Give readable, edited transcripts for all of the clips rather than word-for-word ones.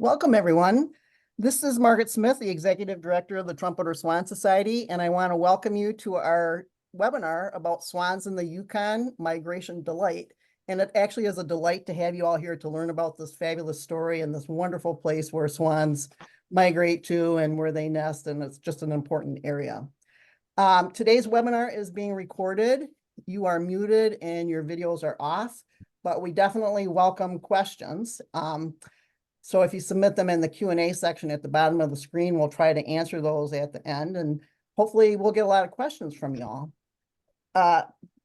Welcome, everyone. This is Margaret Smith, the Executive Director of the Trumpeter Swan Society, and I want to welcome you to our webinar about swans in the Yukon Migration Delight. And it actually is a delight to have you all here to learn about this fabulous story and this wonderful place where swans migrate to and where they nest, and it's just an important area. Today's webinar is being recorded. You are muted and your videos are off, but we definitely welcome questions. So if you submit them in the Q&A section at the bottom of the screen, we'll try to answer those at the end, and hopefully we'll get a lot of questions from y'all.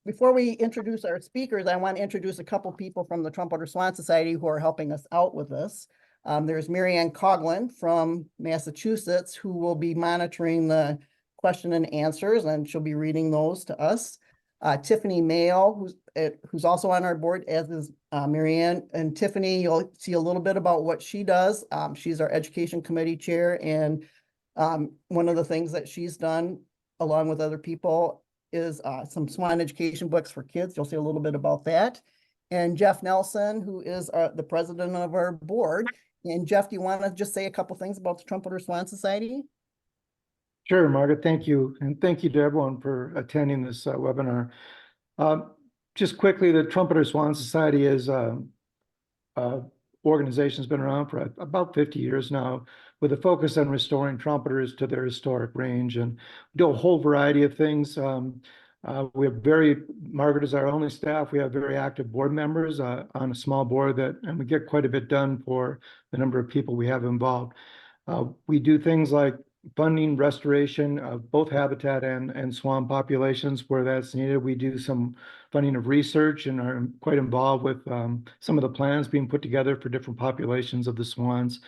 Before we introduce our speakers, I want to introduce a couple people from the Trumpeter Swan Society who are helping us out with this. There's Marianne Coughlin from Massachusetts, who will be monitoring the question and answers, and she'll be reading those to us. Tiffany Mayo, who's also on our board, as is Marianne. And Tiffany, you'll see a little bit about what she does. She's our education committee chair, and one of the things that she's done along with other people is some swan education books for kids. You'll see a little bit about that. And Jeff Nelson, who is the president of our board. And Jeff, do you want to just say a couple things about the Trumpeter Swan Society? Sure, Margaret, thank you. And thank you to everyone for attending this webinar. Just quickly, the Trumpeter Swan Society is organization has been around for about 50 years now, with a focus on restoring trumpeters to their historic range, and we do a whole variety of things. We have Margaret is our only staff. We have very active board members on a small board and we get quite a bit done for the number of people we have involved. We do things like funding restoration of both habitat and swan populations where that's needed. We do some funding of research and are quite involved with some of the plans being put together for different populations of the swans.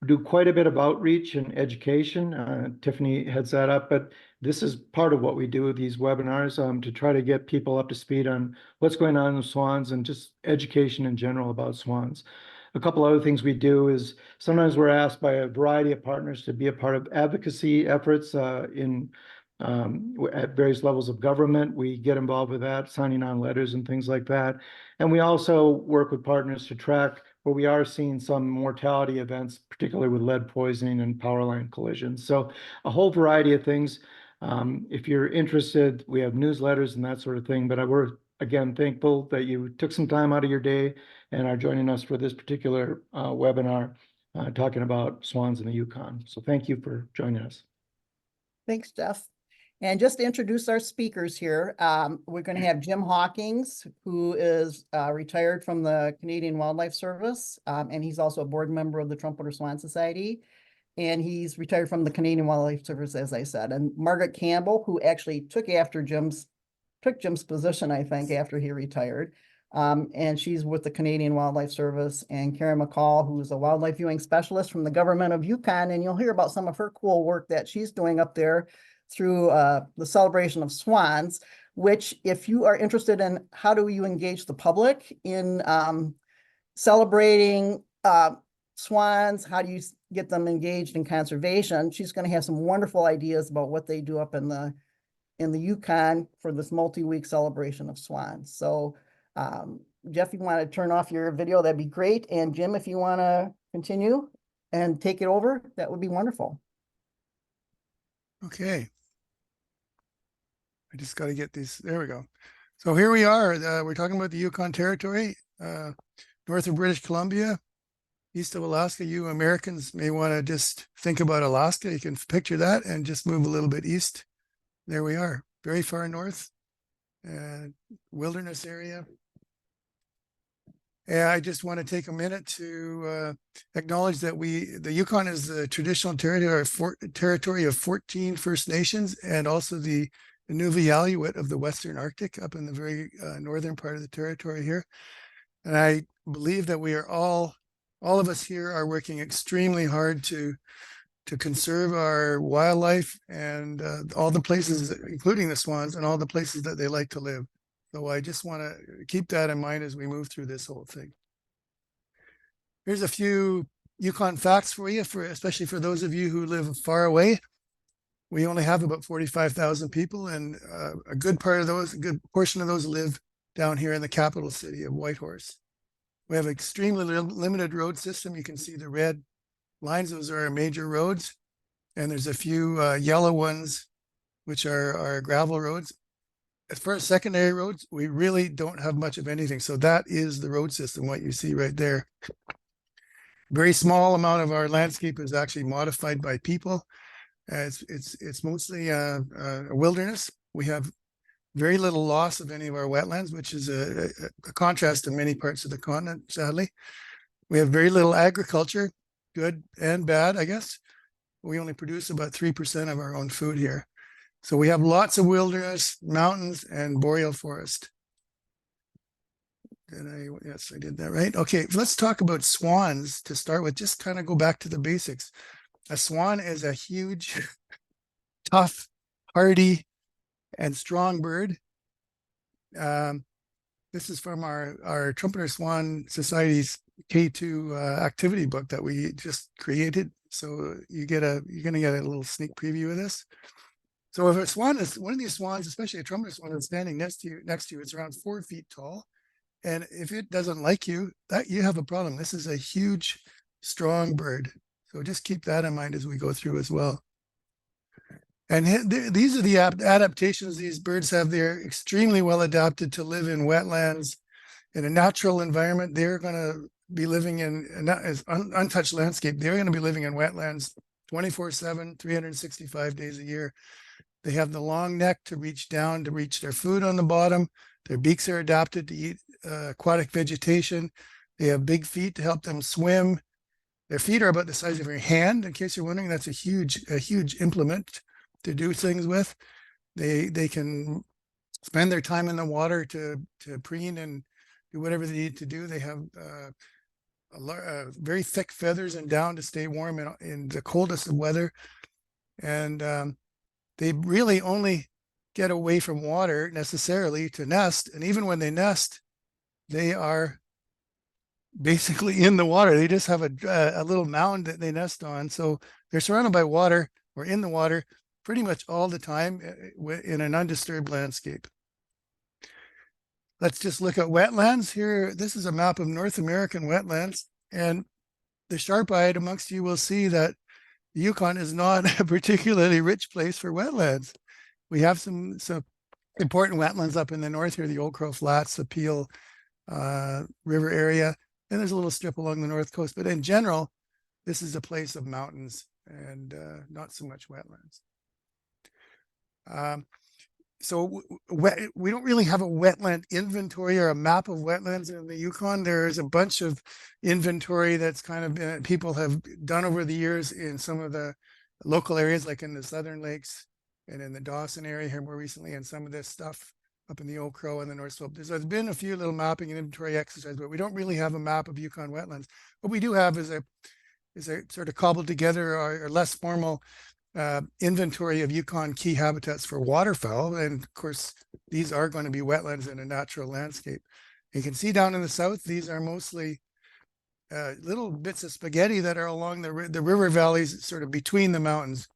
We do quite a bit of outreach and education. Tiffany heads that up, but this is part of what we do with these webinars to try to get people up to speed on what's going on in swans and just education in general about swans. A couple other things we do is sometimes we're asked by a variety of partners to be a part of advocacy efforts at various levels of government. We get involved with that, signing on letters and things like that. And we also work with partners to track where we are seeing some mortality events, particularly with lead poisoning and power line collisions. So a whole variety of things. If you're interested, we have newsletters and that sort of thing, but we're again thankful that you took some time out of your day and are joining us for this particular webinar talking about swans in the Yukon. So thank you for joining us. Thanks, Jeff. And just to introduce our speakers here, we're going to have Jim Hawkings, who is retired from the Canadian Wildlife Service, and he's also a board member of the Trumpeter Swan Society. And he's retired from the Canadian Wildlife Service, as I said. And Margaret Campbell, who actually took Jim's position, I think, after he retired. And she's with the Canadian Wildlife Service. And Karen McColl, who is a wildlife viewing specialist from the government of Yukon. And you'll hear about some of her cool work that she's doing up there through the Celebration of Swans, which, if you are interested in how do you engage the public in celebrating swans, how do you get them engaged in conservation, she's going to have some wonderful ideas about what they do up in the Yukon for this multi-week celebration of swans. So Jeff, if you want to turn off your video, that'd be great. And Jim, if you want to continue and take it over, that would be wonderful. Okay. I just got to get these. There we go. So here we are. We're talking about the Yukon Territory, north of British Columbia, east of Alaska. You Americans may want to just think about Alaska. You can picture that and just move a little bit east. There we are, very far north, wilderness area. And I just want to take a minute to acknowledge that the Yukon is the traditional territory of 14 First Nations, and also the Nunavut of the Western Arctic, up in the very northern part of the territory here. And I believe that we are all of us here are working extremely hard to conserve our wildlife and all the places, including the swans, and all the places that they like to live. So I just want to keep that in mind as we move through this whole thing. Here's a few Yukon facts for you, especially for those of you who live far away. We only have about 45,000 people, and a good portion of those live down here in the capital city of Whitehorse. We have an extremely limited road system. You can see the red lines, those are our major roads. And there's a few yellow ones, which are our gravel roads. As far as secondary roads, we really don't have much of anything. So that is the road system, what you see right there. Very small amount of our landscape is actually modified by people. It's mostly a wilderness. We have very little loss of any of our wetlands, which is a contrast to many parts of the continent, sadly. We have very little agriculture, good and bad, I guess. We only produce about 3% of our own food here. So we have lots of wilderness, mountains, and boreal forest. Yes, I did that right. Okay, let's talk about swans to start with. Just kind of go back to the basics. A swan is a huge, tough, hardy, and strong bird. This is from our Trumpeter Swan Society's K2 activity book that we just created. So you're gonna get a little sneak preview of this. So if a swan is one of these swans, especially a trumpeter swan that's standing next to you, it's around 4 feet tall. And if it doesn't like you, that you have a problem. This is a huge, strong bird. So just keep that in mind as we go through as well. And these are the adaptations these birds have. They're extremely well adapted to live in wetlands, in a natural environment. They're going to be living in untouched landscape. They're going to be living in wetlands 24/7, 365 days a year. They have the long neck to reach down to reach their food on the bottom. Their beaks are adapted to eat aquatic vegetation. They have big feet to help them swim. Their feet are about the size of your hand. In case you're wondering, that's a huge implement to do things with. They can spend their time in the water to preen and do whatever they need to do. They have very thick feathers and down to stay warm in the coldest of weather. And they really only get away from water necessarily to nest. And even when they nest, they are basically in the water. They just have a little mound that they nest on. So they're surrounded by water or in the water pretty much all the time in an undisturbed landscape. Let's just look at wetlands here. This is a map of North American wetlands. And the sharp-eyed amongst you will see that the Yukon is not a particularly rich place for wetlands. We have some important wetlands up in the north here, the Old Crow Flats, the Peel River area, and there's a little strip along the north coast. But in general, this is a place of mountains and not so much wetlands. So we don't really have a wetland inventory or a map of wetlands in the Yukon. There's a bunch of inventory that's kind of been, people have done over the years in some of the local areas, like in the Southern Lakes and in the Dawson area here more recently, and some of this stuff up in the Old Crow and the North Slope. There's been a few little mapping and inventory exercises, but we don't really have a map of Yukon wetlands. What we do have is a sort of cobbled together or less formal inventory of Yukon key habitats for waterfowl. And of course, these are going to be wetlands in a natural landscape. You can see down in the south, these are mostly little bits of spaghetti that are along the river valleys, sort of between the mountains.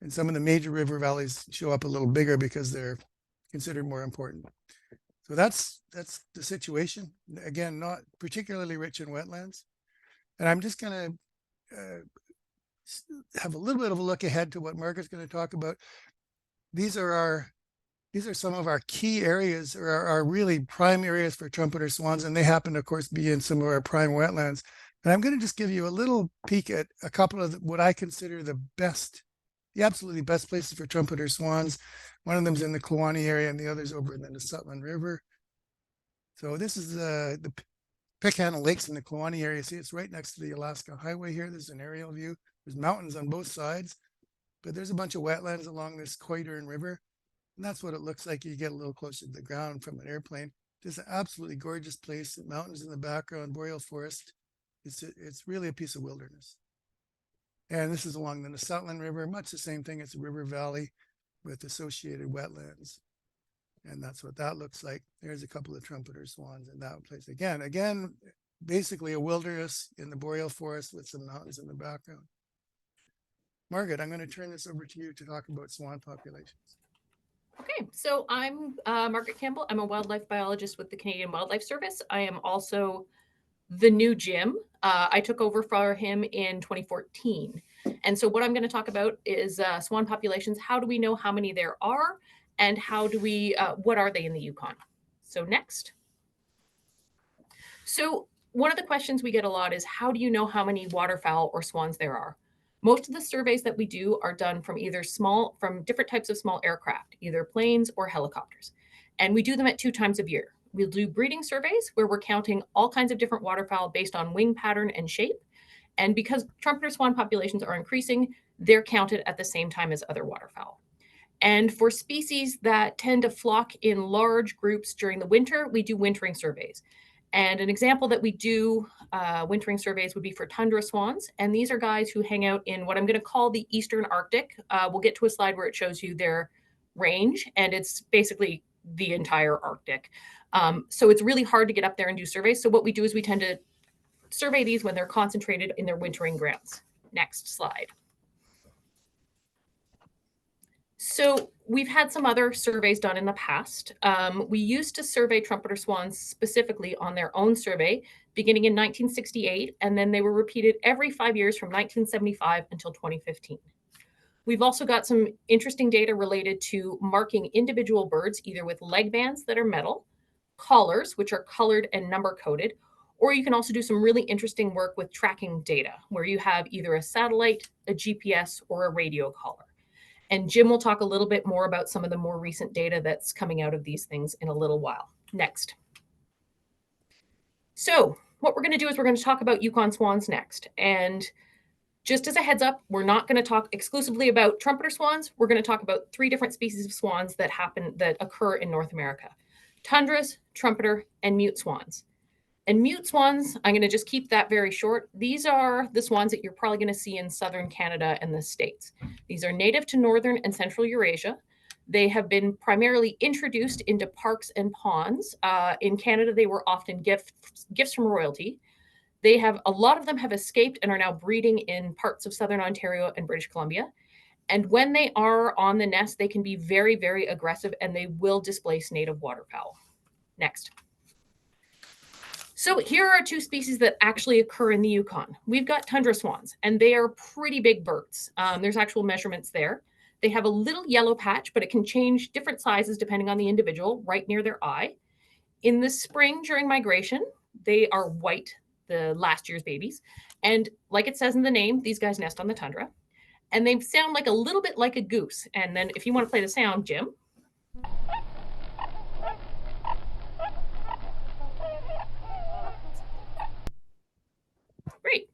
And some of the major river valleys show up a little bigger because they're considered more important. So that's the situation. Again, not particularly rich in wetlands. And I'm just going to have a little bit of a look ahead to what Margaret's going to talk about. These are some of our key areas, or our really prime areas for trumpeter swans, and they happen to, of course, be in some of our prime wetlands. And I'm going to just give you a little peek at a couple of what I consider the absolutely best places for trumpeter swans. One of them's in the Kluane area, and the other's over in the Sutherland River. So this is the Pickhandle Lakes in the Kluane area. See, it's right next to the Alaska Highway here. There's an aerial view. There's mountains on both sides, but there's a bunch of wetlands along this Koidern River. And that's what it looks like. You get a little closer to the ground from an airplane. Just an absolutely gorgeous place. Mountains in the background, boreal forest. It's really a piece of wilderness. And this is along the Sutherland River, much the same thing. It's a river valley with associated wetlands. And that's what that looks like. There's a couple of trumpeter swans in that place. Again, basically a wilderness in the boreal forest with some mountains in the background. Margaret, I'm going to turn this over to you to talk about swan populations. Okay, so I'm Margaret Campbell. I'm a wildlife biologist with the Canadian Wildlife Service. I am also the new Jim I took over for him in 2014. And so what I'm going to talk about is swan populations. How do we know how many there are? And how do we, what are they in the Yukon? So next. So one of the questions we get a lot is, how do you know how many waterfowl or swans there are? Most of the surveys that we do are done from from different types of small aircraft, either planes or helicopters. And we do them at 2 times a year. We'll do breeding surveys where we're counting all kinds of different waterfowl based on wing pattern and shape. And because trumpeter swan populations are increasing, they're counted at the same time as other waterfowl. And for species that tend to flock in large groups during the winter, we do wintering surveys. And an example that we do wintering surveys would be for tundra swans. And these are guys who hang out in what I'm going to call the Eastern Arctic. We'll get to a slide where it shows you their range, and it's basically the entire Arctic. So it's really hard to get up there and do surveys. So what we do is we tend to survey these when they're concentrated in their wintering grounds. Next slide. So we've had some other surveys done in the past. We used to survey trumpeter swans specifically on their own survey beginning in 1968, and then they were repeated every 5 years from 1975 until 2015. We've also got some interesting data related to marking individual birds, either with leg bands that are metal, collars, which are colored and number coded, or you can also do some really interesting work with tracking data, where you have either a satellite, a GPS, or a radio collar. And Jim will talk a little bit more about some of the more recent data that's coming out of these things in a little while. Next. So what we're going to do is we're going to talk about Yukon swans next. And just as a heads up, we're not going to talk exclusively about trumpeter swans. We're going to talk about 3 different species of swans that occur in North America: tundras, trumpeter, and mute swans. And mute swans, I'm going to just keep that very short. These are the swans that you're probably going to see in southern Canada and the States. These are native to northern and central Eurasia. They have been primarily introduced into parks and ponds. In Canada, they were often gifts from royalty. A lot of them have escaped and are now breeding in parts of southern Ontario and British Columbia. And when they are on the nest, they can be very, very aggressive, and they will displace native waterfowl. Next. So here are 2 species that actually occur in the Yukon. We've got tundra swans, and they are pretty big birds. There's actual measurements there. They have a little yellow patch, but it can change different sizes depending on the individual, right near their eye. In the spring during migration, they are white, the last year's babies. And like it says in the name, these guys nest on the tundra. And they sound like a little bit like a goose. And then if you want to play the sound, Jim. Great.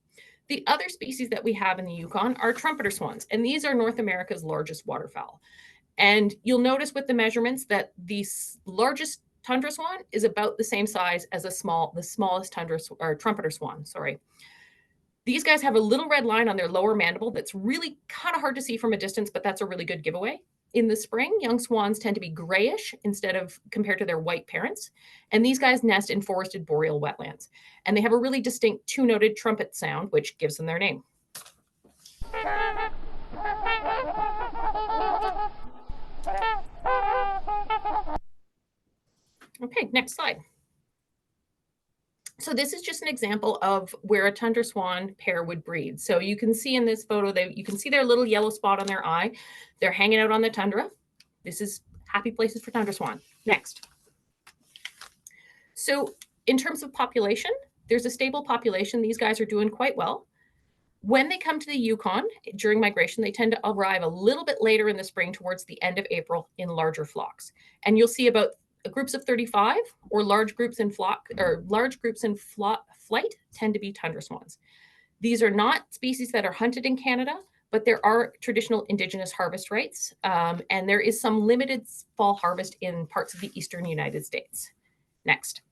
The other species that we have in the Yukon are trumpeter swans, and these are North America's largest waterfowl. And you'll notice with the measurements that the largest tundra swan is about the same size as the smallest trumpeter swan. Sorry. These guys have a little red line on their lower mandible that's really kind of hard to see from a distance, but that's a really good giveaway. In the spring, young swans tend to be grayish compared to their white parents. And these guys nest in forested boreal wetlands. And they have a really distinct 2-noted trumpet sound, which gives them their name. Okay, next slide. So this is just an example of where a tundra swan pair would breed. So you can see in this photo, you can see their little yellow spot on their eye. They're hanging out on the tundra. This is happy places for tundra swan. Next. So in terms of population, there's a stable population. These guys are doing quite well. When they come to the Yukon during migration, they tend to arrive a little bit later in the spring, towards the end of April, in larger flocks. And you'll see about groups of 35 or large groups in flight tend to be tundra swans. These are not species that are hunted in Canada, but there are traditional Indigenous harvest rights, and there is some limited fall harvest in parts of the eastern United States. Next.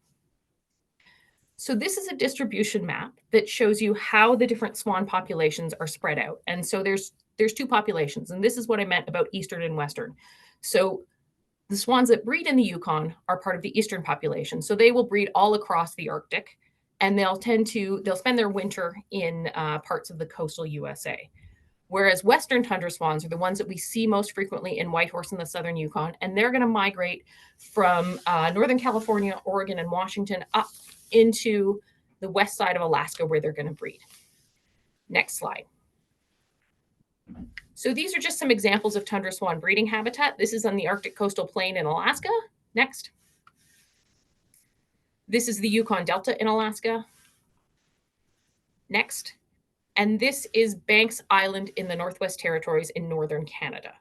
So this is a distribution map that shows you how the different swan populations are spread out. And so there's 2 populations, and this is what I meant about eastern and western. So the swans that breed in the Yukon are part of the eastern population. So they will breed all across the Arctic, and they'll spend their winter in parts of the coastal USA. Whereas western tundra swans are the ones that we see most frequently in Whitehorse in the southern Yukon, and they're going to migrate from Northern California, Oregon, and Washington up into the west side of Alaska where they're going to breed. Next slide. So these are just some examples of tundra swan breeding habitat. This is on the Arctic coastal plain in Alaska. Next. This is the Yukon Delta in Alaska. Next. And this is Banks Island in the Northwest Territories in northern Canada.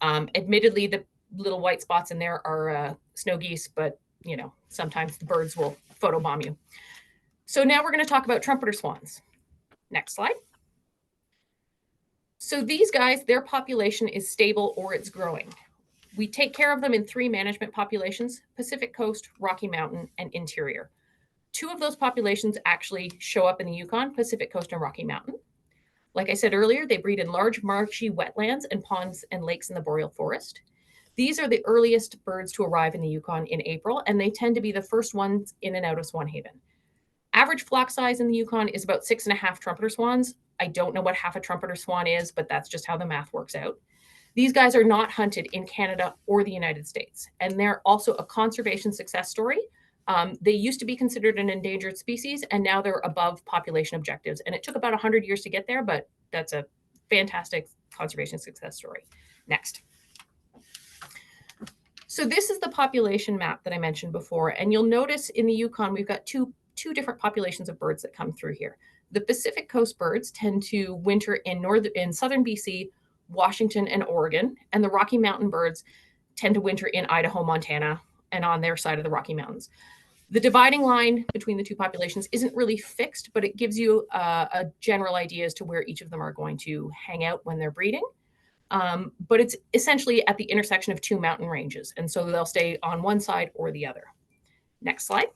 Admittedly, the little white spots in there are snow geese, but you know, sometimes the birds will photobomb you. So now we're going to talk about trumpeter swans. Next slide. So these guys, their population is stable or it's growing. We take care of them in 3 management populations: Pacific Coast, Rocky Mountain, and Interior. 2 of those populations actually show up in the Yukon, Pacific Coast and Rocky Mountain. Like I said earlier, they breed in large marshy wetlands and ponds and lakes in the boreal forest. These are the earliest birds to arrive in the Yukon in April, and they tend to be the first ones in and out of Swan Haven. Average flock size in the Yukon is about 6.5 trumpeter swans. I don't know what half a trumpeter swan is, but that's just how the math works out. These guys are not hunted in Canada or the United States, and they're also a conservation success story. They used to be considered an endangered species, and now they're above population objectives. And it took about 100 years to get there, but that's a fantastic conservation success story. Next. So this is the population map that I mentioned before, and you'll notice in the Yukon, we've got two different populations of birds that come through here. The Pacific Coast birds tend to winter in southern BC, Washington, and Oregon, and the Rocky Mountain birds tend to winter in Idaho, Montana, and on their side of the Rocky Mountains. The dividing line between the 2 populations isn't really fixed, but it gives you a general idea as to where each of them are going to hang out when they're breeding. But it's essentially at the intersection of 2 mountain ranges, and so they'll stay on one side or the other. Next slide.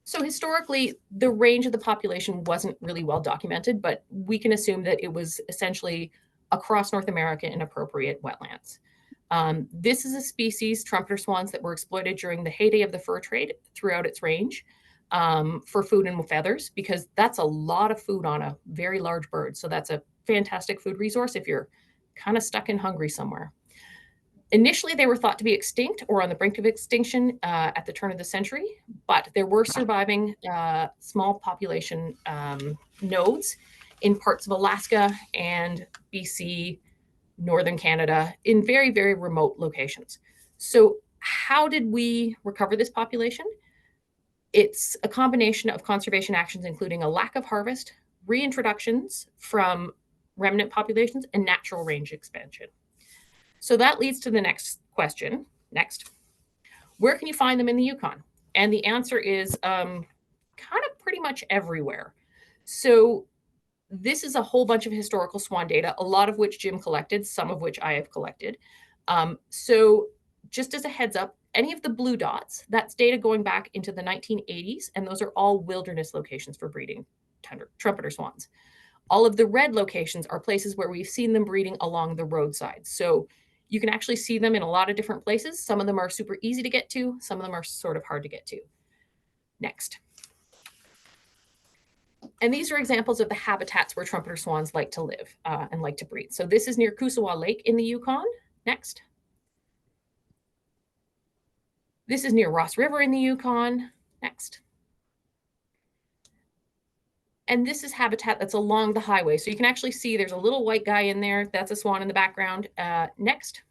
So historically, the range of the population wasn't really well documented, but we can assume that it was essentially across North America in appropriate wetlands. This is a species, trumpeter swans, that were exploited during the heyday of the fur trade throughout its range for food and feathers, because that's a lot of food on a very large bird. So that's a fantastic food resource if you're kind of stuck and hungry somewhere. Initially, they were thought to be extinct or on the brink of extinction at the turn of the century, but there were surviving small population nodes in parts of Alaska and BC, northern Canada, in very, very remote locations. So how did we recover this population? It's a combination of conservation actions, including a lack of harvest, reintroductions from remnant populations, and natural range expansion. So that leads to the next question. Next, where can you find them in the Yukon? And the answer is kind of pretty much everywhere. So this is a whole bunch of historical swan data, a lot of which Jim collected, some of which I have collected. So just as a heads up, any of the blue dots, that's data going back into the 1980s, and those are all wilderness locations for breeding trumpeter swans. All of the red locations are places where we've seen them breeding along the roadside. So you can actually see them in a lot of different places. Some of them are super easy to get to. Some of them are sort of hard to get to. Next. And these are examples of the habitats where trumpeter swans like to live and like to breed. So this is near Kusawa Lake in the Yukon. Next. This is near Ross River in the Yukon. Next. And this is habitat that's along the highway. So you can actually see there's a little white guy in there. That's a swan in the background. Next.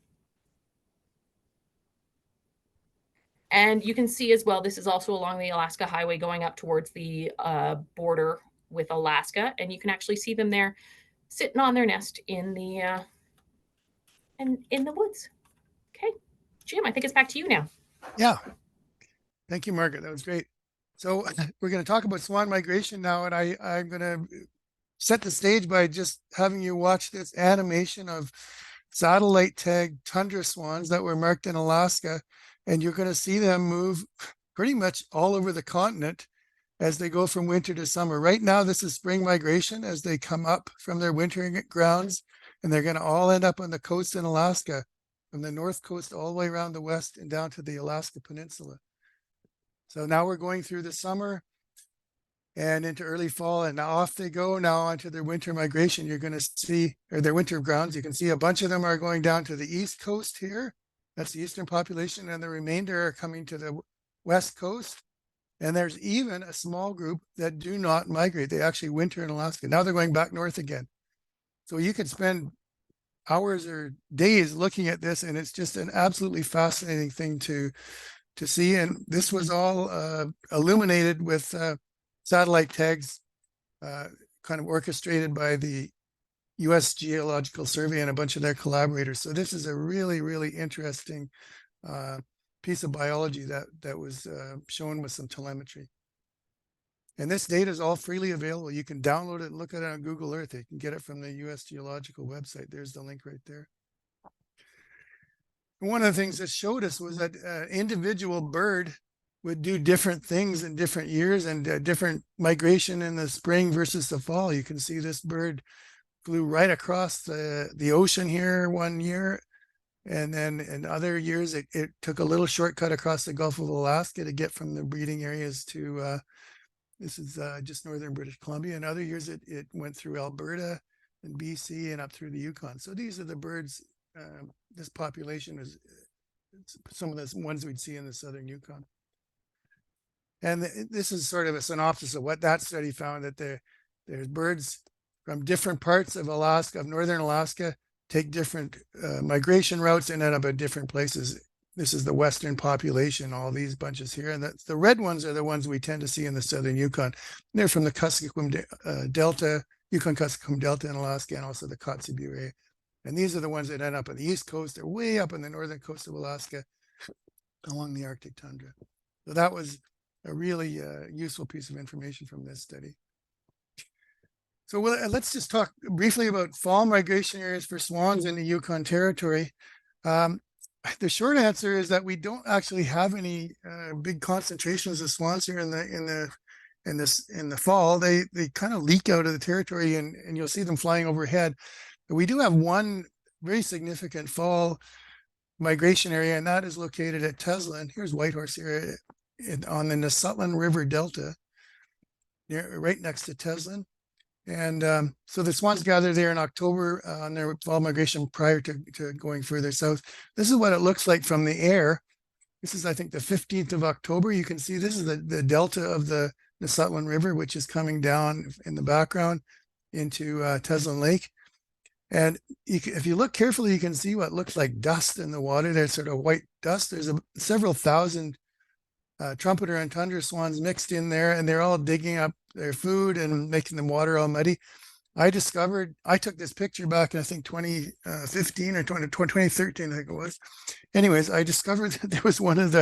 And you can see as well, this is also along the Alaska Highway going up towards the border with Alaska. And you can actually see them there sitting on their nest in the woods. Okay, Jim, I think it's back to you now. Yeah. Thank you, Margaret. That was great. So we're going to talk about swan migration now, and I'm going to set the stage by just having you watch this animation of satellite tagged tundra swans that were marked in Alaska, and you're going to see them move pretty much all over the continent as they go from winter to summer. Right now, this is spring migration as they come up from their wintering grounds, and they're going to all end up on the coast in Alaska, from the north coast all the way around the west and down to the Alaska Peninsula. So now we're going through the summer and into early fall, and now off they go now onto their winter migration. You're going to see, or their winter grounds, you can see a bunch of them are going down to the east coast here. That's the eastern population, and the remainder are coming to the west coast. And there's even a small group that do not migrate. They actually winter in Alaska. Now they're going back north again. So you could spend hours or days looking at this, and it's just an absolutely fascinating thing to see. And this was all illuminated with satellite tags, kind of orchestrated by the U.S. Geological Survey and a bunch of their collaborators. So this is a really, really interesting piece of biology that was shown with some telemetry. And this data is all freely available. You can download it and look at it on Google Earth. You can get it from the U.S. Geological website. There's the link right there. And one of the things that showed us was that individual bird would do different things in different years, and different migration in the spring versus the fall. You can see this bird flew right across the ocean here one year. And then in other years, it took a little shortcut across the Gulf of Alaska to get from the breeding areas to, this is just northern British Columbia. In other years, it went through Alberta and BC and up through the Yukon. So these are the birds, this population is some of the ones we'd see in the southern Yukon. And this is sort of a synopsis of what that study found, that there's birds from different parts of Alaska, of northern Alaska, take different migration routes and end up at different places. This is the western population, all these bunches here. And the red ones are the ones we tend to see in the southern Yukon. They're from the Kuskokwim Delta, Yukon Kuskokwim Delta in Alaska, and also the Kotzebue area. And these are the ones that end up on the east coast. They're way up on the northern coast of Alaska along the Arctic tundra. So that was a really useful piece of information from this study. So let's just talk briefly about fall migration areas for swans in the Yukon Territory. The short answer is that we don't actually have any big concentrations of swans here in the fall. They kind of leak out of the territory, and you'll see them flying overhead. But we do have one very significant fall migration area, and that is located at Teslin. Here's Whitehorse here on the Nesutlan River Delta, right next to Teslin. And so the swans gather there in October on their fall migration prior to going further south. This is what it looks like from the air. This is, I think, the 15th of October. You can see this is the delta of the Nesutlan River, which is coming down in the background into Teslin Lake. And if you look carefully, you can see what looks like dust in the water. There's sort of white dust. There's several thousand trumpeter and tundra swans mixed in there, and they're all digging up their food and making the water all muddy. I took this picture back in, I think, 2015 or 2013, I think it was. Anyways, I discovered that there was one of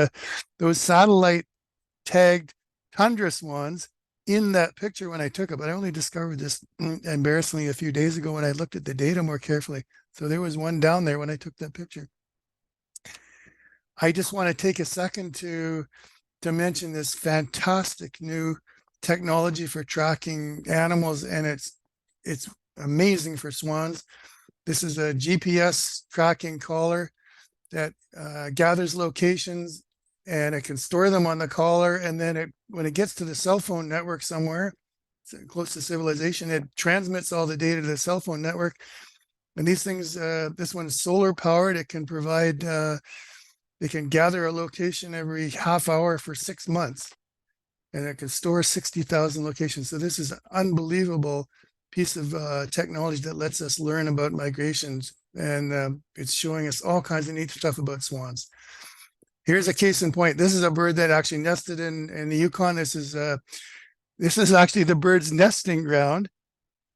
those satellite tagged tundra swans in that picture when I took it, but I only discovered this embarrassingly a few days ago when I looked at the data more carefully. So there was one down there when I took that picture. I just want to take a second to mention this fantastic new technology for tracking animals, and it's amazing for swans. This is a GPS tracking collar that gathers locations, and it can store them on the collar, and then when it gets to the cell phone network somewhere close to civilization, it transmits all the data to the cell phone network. And these things, this one is solar powered. It can provide they can gather a location every half hour for 6 months, and it can store 60,000 locations. So this is an unbelievable piece of technology that lets us learn about migrations, and it's showing us all kinds of neat stuff about swans. Here's a case in point. This is a bird that actually nested in the Yukon. This is actually the bird's nesting ground,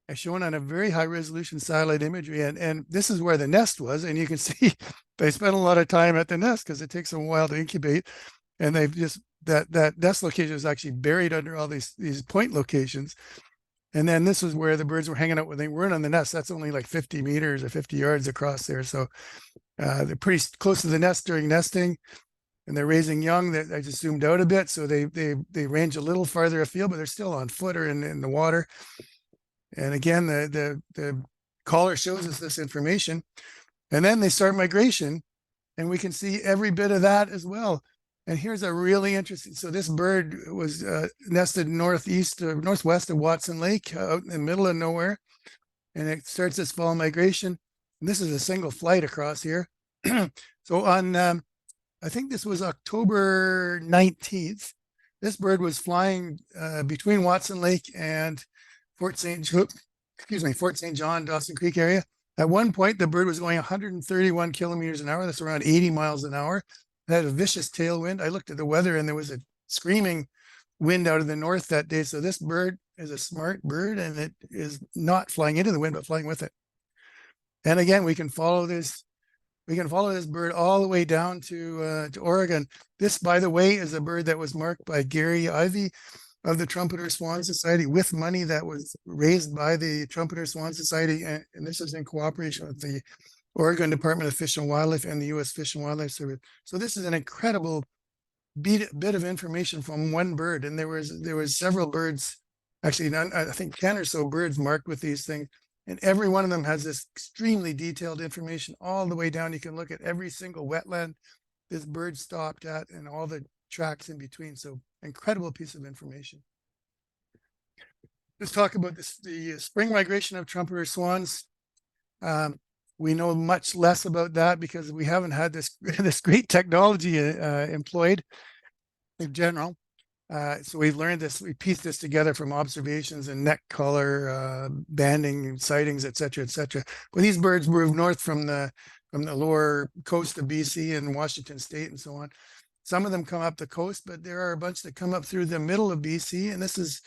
as shown on a very high resolution satellite imagery. And this is where the nest was. And you can see they spent a lot of time at the nest because it takes them a while to incubate. And they've just, that nest location is actually buried under all these point locations. And then this is where the birds were hanging out when they weren't on the nest. That's only like 50 meters or 50 yards across there. So they're pretty close to the nest during nesting. And they're raising young. That I just zoomed out a bit, so they range a little farther afield, but they're still on foot or in the water. And again, the collar shows us this information, and then they start migration, and we can see every bit of that as well. And here's a really interesting. So this bird was nested northwest of Watson Lake, out in the middle of nowhere, and it starts its fall migration. And this is a single flight across here. So on I think this was October 19th. This bird was flying between Watson Lake and Fort St. John, Dawson Creek area. At one point, the bird was going 131 kilometers an hour. That's around 80 miles an hour. It had a vicious tailwind. I looked at the weather and there was a screaming wind out of the north that day. So this bird is a smart bird and it is not flying into the wind, but flying with it. And again, we can follow this bird all the way down to Oregon. This, by the way, is a bird that was marked by Gary Ivey of the Trumpeter Swan Society with money that was raised by the Trumpeter Swan Society. And this is in cooperation with the Oregon Department of Fish and Wildlife and the U.S. Fish and Wildlife Service. So this is an incredible bit of information from one bird. And there was several birds, actually, I think 10 or so birds marked with these things. And every one of them has this extremely detailed information all the way down. You can look at every single wetland this bird stopped at and all the tracks in between. So incredible piece of information. Let's talk about the spring migration of trumpeter swans. We know much less about that because we haven't had this great technology employed in general. So we've learned this, we pieced this together from observations and neck color, banding, sightings, et cetera, et cetera. But these birds move north from the lower coast of BC and Washington State and so on. Some of them come up the coast, but there are a bunch that come up through the middle of BC. And this is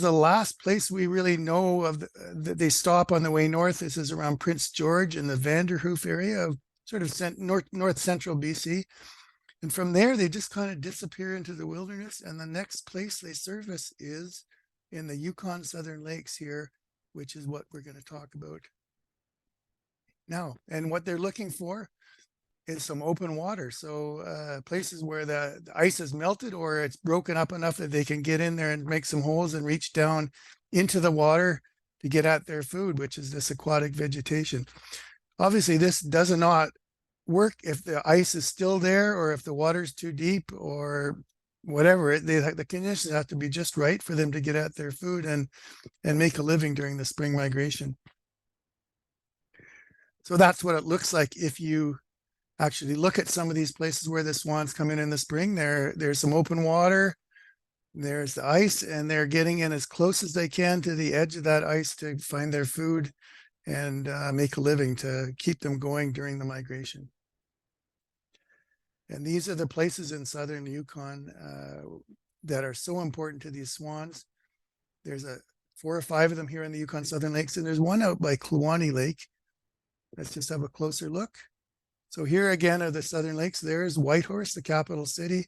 the last place we really know of that they stop on the way north. This is around Prince George in the Vanderhoof area of sort of north central BC. And from there, they just kind of disappear into the wilderness. And the next place they surface is in the Yukon Southern Lakes here, which is what we're going to talk about now. And what they're looking for is some open water. So places where the ice is melted or it's broken up enough that they can get in there and make some holes and reach down into the water to get at their food, which is this aquatic vegetation. Obviously, this does not work if the ice is still there or if the water's too deep or whatever. The conditions have to be just right for them to get at their food and make a living during the spring migration. So that's what it looks like if you actually look at some of these places where the swans come in the spring. There's some open water, there's the ice, and they're getting in as close as they can to the edge of that ice to find their food and make a living to keep them going during the migration. And these are the places in southern Yukon that are so important to these swans. There's 4 or 5 of them here in the Yukon Southern Lakes, and there's one out by Kluane Lake. Let's just have a closer look. So here again are the Southern Lakes. There's Whitehorse, the capital city.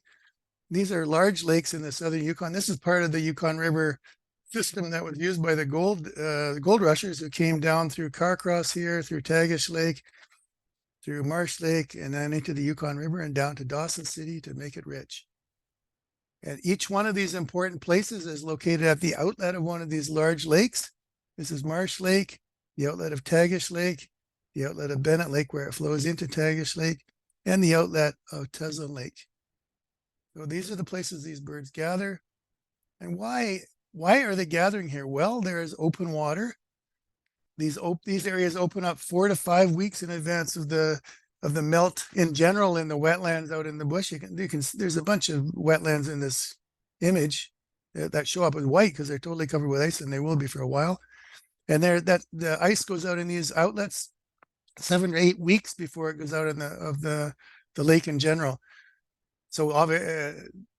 These are large lakes in the southern Yukon. This is part of the Yukon River system that was used by the gold rushers who came down through Carcross here, through Tagish Lake, through Marsh Lake, and then into the Yukon River and down to Dawson City to make it rich. And each one of these important places is located at the outlet of one of these large lakes. This is Marsh Lake, the outlet of Tagish Lake, the outlet of Bennett Lake where it flows into Tagish Lake, and the outlet of Teslin Lake. So these are the places these birds gather. And why are they gathering here? Well, there is open water. These areas open up 4 to 5 weeks in advance of the melt in general in the wetlands out in the bush. There's a bunch of wetlands in this image that show up as white because they're totally covered with ice, and they will be for a while. And the ice goes out in these outlets 7 or 8 weeks before it goes out of the lake in general. So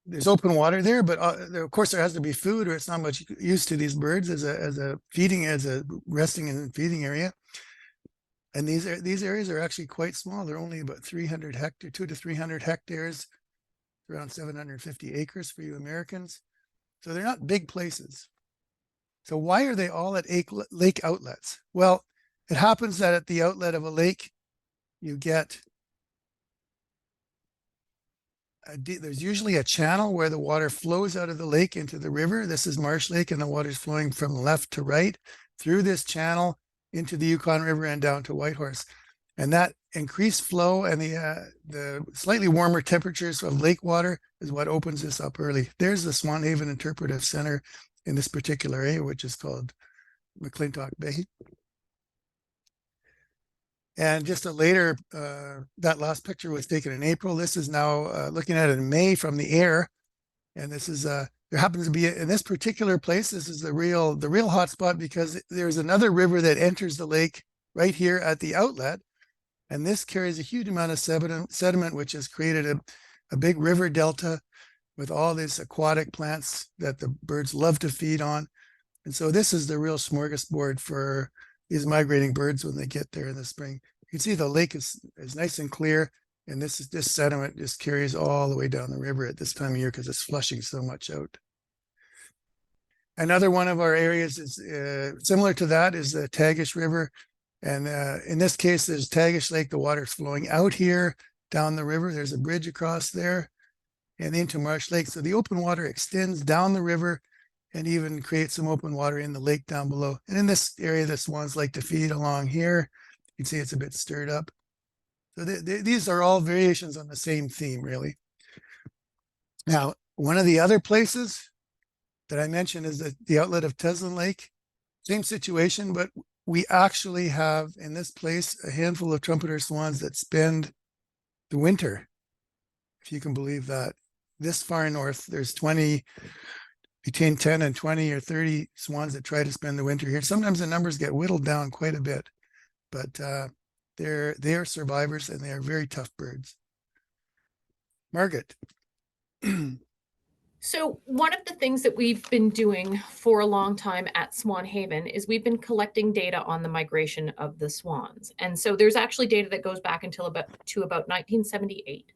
there's open water there, but of course there has to be food, or it's not much use to these birds as a resting and feeding area. And these areas are actually quite small. They're only about 300 hectares, 200 to 300 hectares, around 750 acres for you Americans. So they're not big places. So why are they all at lake outlets? Well, it happens that at the outlet of a lake, you get there's usually a channel where the water flows out of the lake into the river. This is Marsh Lake, and the water is flowing from left to right through this channel into the Yukon River and down to Whitehorse. And that increased flow and the slightly warmer temperatures of lake water is what opens this up early. There's the Swanhaven Interpretive Center in this particular area, which is called McClintock Bay. And just that last picture was taken in April. This is now looking at it in May from the air. And this is there happens to be in this particular place, this is the real hot spot because there's another river that enters the lake right here at the outlet. And this carries a huge amount of sediment, which has created a big river delta with all these aquatic plants that the birds love to feed on. And so this is the real smorgasbord for these migrating birds when they get there in the spring. You can see the lake is nice and clear. And this sediment just carries all the way down the river at this time of year because it's flushing so much out. Another one of our areas is similar to that is the Tagish River. And in this case, there's Tagish Lake. The water's flowing out here down the river. There's a bridge across there and into Marsh Lake. So the open water extends down the river and even creates some open water in the lake down below. And in this area, the swans like to feed along here. You can see it's a bit stirred up. So these are all variations on the same theme, really. Now, one of the other places that I mentioned is the outlet of Teslin Lake. Same situation, but we actually have in this place a handful of trumpeter swans that spend the winter, if you can believe that. This far north, there's between 10 and 20 or 30 swans that try to spend the winter here. Sometimes the numbers get whittled down quite a bit, but they are survivors and they are very tough birds. Margaret. So one of the things that we've been doing for a long time at Swan Haven is we've been collecting data on the migration of the swans. And so there's actually data that goes back until about 1978.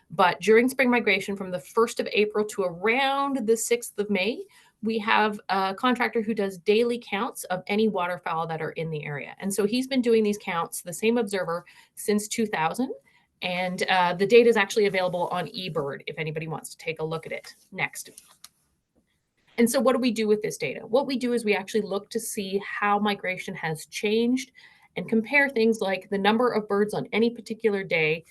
But during spring migration from the 1st of April to around the 6th of May, we have a contractor who does daily counts of any waterfowl that are in the area. And so he's been doing these counts, the same observer, since 2000. And the data is actually available on eBird if anybody wants to take a look at it. Next. And so what do we do with this data? What we do is we actually look to see how migration has changed and compare things like the number of birds on any particular day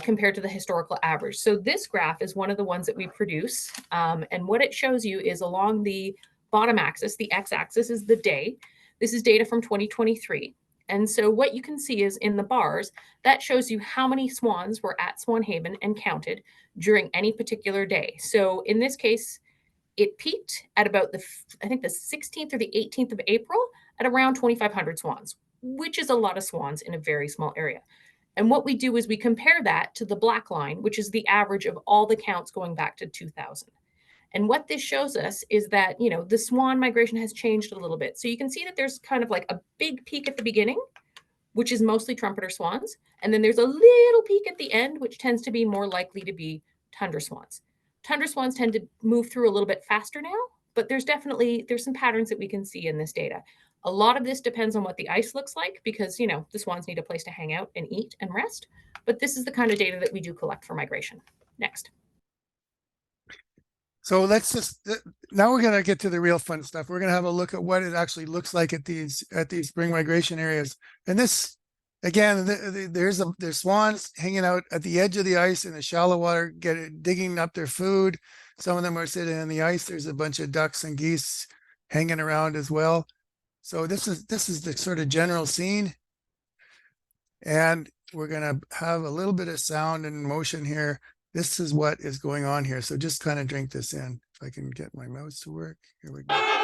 compared to the historical average. So this graph is one of the ones that we produce. And what it shows you is along the bottom axis, the x-axis is the day. This is data from 2023. And so what you can see is in the bars, that shows you how many swans were at Swan Haven and counted during any particular day. So in this case, it peaked at about I think the 16th or the 18th of April at around 2,500 swans, which is a lot of swans in a very small area. And what we do is we compare that to the black line, which is the average of all the counts going back to 2000. And what this shows us is that, the swan migration has changed a little bit. So you can see that there's kind of like a big peak at the beginning, which is mostly trumpeter swans. And then there's a little peak at the end, which tends to be more likely to be tundra swans. Tundra swans tend to move through a little bit faster now, but there's some patterns that we can see in this data. A lot of this depends on what the ice looks like because, the swans need a place to hang out and eat and rest. But this is the kind of data that we do collect for migration. Next. So now we're going to get to the real fun stuff. We're going to have a look at what it actually looks like at these spring migration areas. And this, again, there's swans hanging out at the edge of the ice in the shallow water, digging up their food. Some of them are sitting on the ice. There's a bunch of ducks and geese hanging around as well. So this is the sort of general scene. And we're going to have a little bit of sound and motion here. This is what is going on here. So just kind of drink this in. If I can get my mouse to work. Here we go.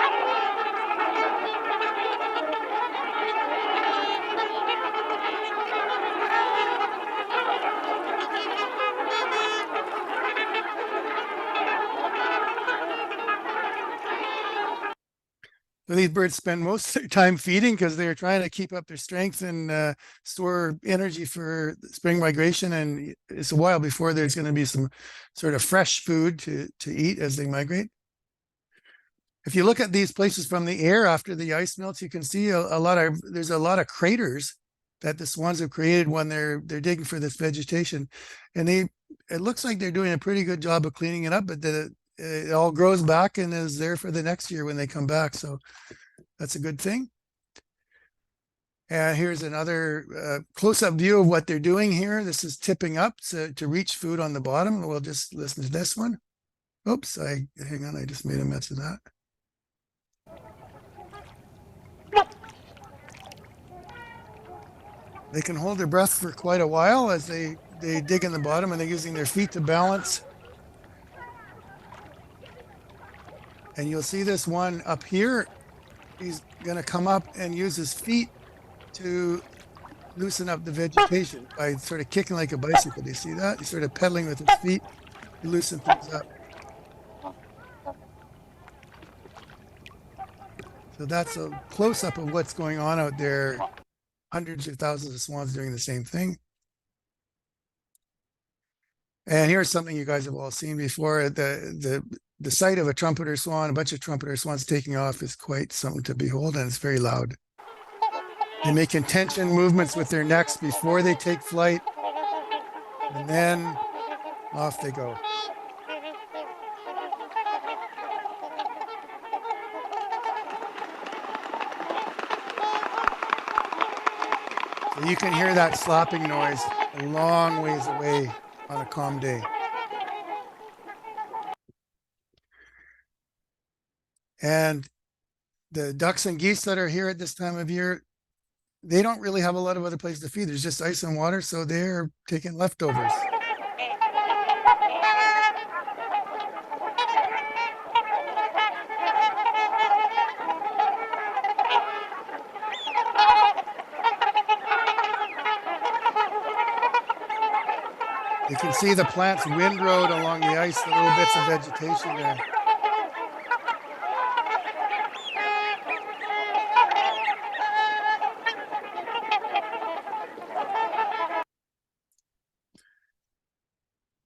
So these birds spend most of their time feeding because they're trying to keep up their strength and store energy for spring migration. And it's a while before there's going to be some sort of fresh food to eat as they migrate. If you look at these places from the air after the ice melts, you can see there's a lot of craters that the swans have created when they're digging for this vegetation. And it looks like they're doing a pretty good job of cleaning it up, but it all grows back and is there for the next year when they come back. So that's a good thing. And here's another close-up view of what they're doing here. This is tipping up to reach food on the bottom. We'll just listen to this one. Oops, hang on, I just made a mess of that. They can hold their breath for quite a while as they dig in the bottom, and they're using their feet to balance. And you'll see this one up here. He's going to come up and use his feet to loosen up the vegetation by sort of kicking like a bicycle. Do you see that? He's sort of pedaling with his feet to loosen things up. So that's a close-up of what's going on out there. Hundreds of thousands of swans doing the same thing. And here's something you guys have all seen before. The sight of a trumpeter swan, a bunch of trumpeter swans taking off, is quite something to behold, and it's very loud. They make intention movements with their necks before they take flight, and then off they go. So you can hear that slapping noise a long ways away on a calm day. And the ducks and geese that are here at this time of year, they don't really have a lot of other places to feed. There's just ice and water, so they're taking leftovers. You can see the plants windrowed along the ice, the little bits of vegetation there.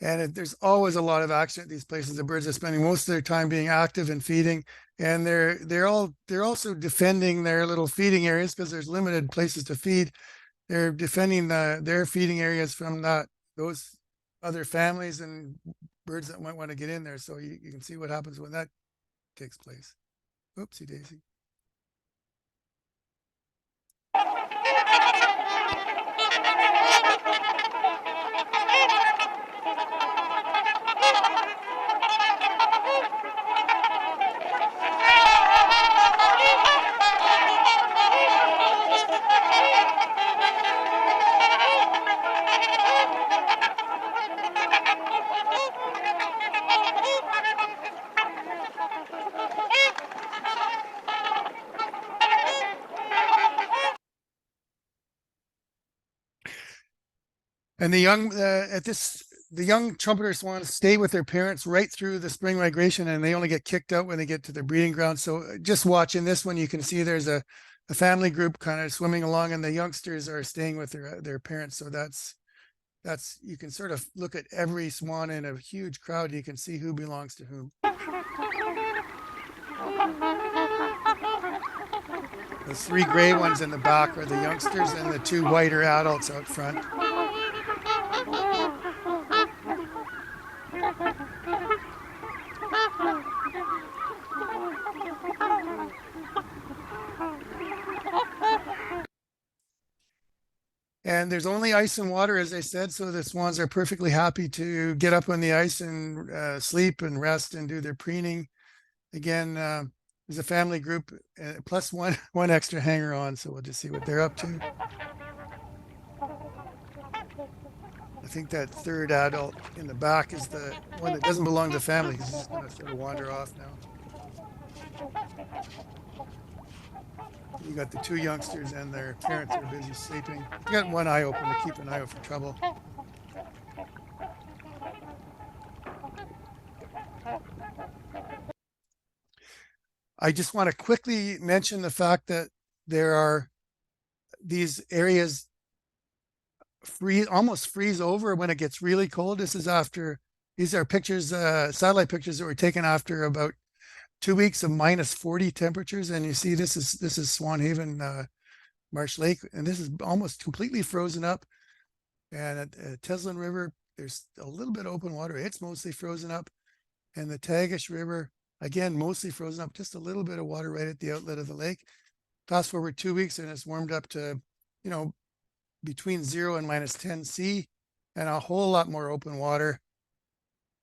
And there's always a lot of action at these places. The birds are spending most of their time being active and feeding, and they're also defending their little feeding areas because there's limited places to feed. They're defending their feeding areas from those other families and birds that might want to get in there. So you can see what happens when that takes place. Oopsie daisy. And the young trumpeter swans stay with their parents right through the spring migration, and they only get kicked out when they get to their breeding ground. So just watching this one, you can see there's a family group kind of swimming along, and the youngsters are staying with their parents. So that's you can sort of look at every swan in a huge crowd. You can see who belongs to whom. The three gray ones in the back are the youngsters, and the two white are adults out front. And there's only ice and water, as I said, so the swans are perfectly happy to get up on the ice and sleep and rest and do their preening. Again, there's a family group plus one extra hanger on, so we'll just see what they're up to. I think that third adult in the back is the one that doesn't belong to the family, because he's going to sort of wander off now. You got the two youngsters and their parents are busy sleeping. You got one eye open to keep an eye out for trouble. I just want to quickly mention the fact that there are these areas almost freeze over when it gets really cold. These are pictures, satellite pictures that were taken after about 2 weeks of -40 temperatures, and you see this is Swan Haven, Marsh Lake, and this is almost completely frozen up. And at Teslin River, there's a little bit of open water. It's mostly frozen up, and the Tagish River, again, mostly frozen up. Just a little bit of water right at the outlet of the lake. Fast forward 2 weeks, and it's warmed up to, between 0 and -10 C, and a whole lot more open water.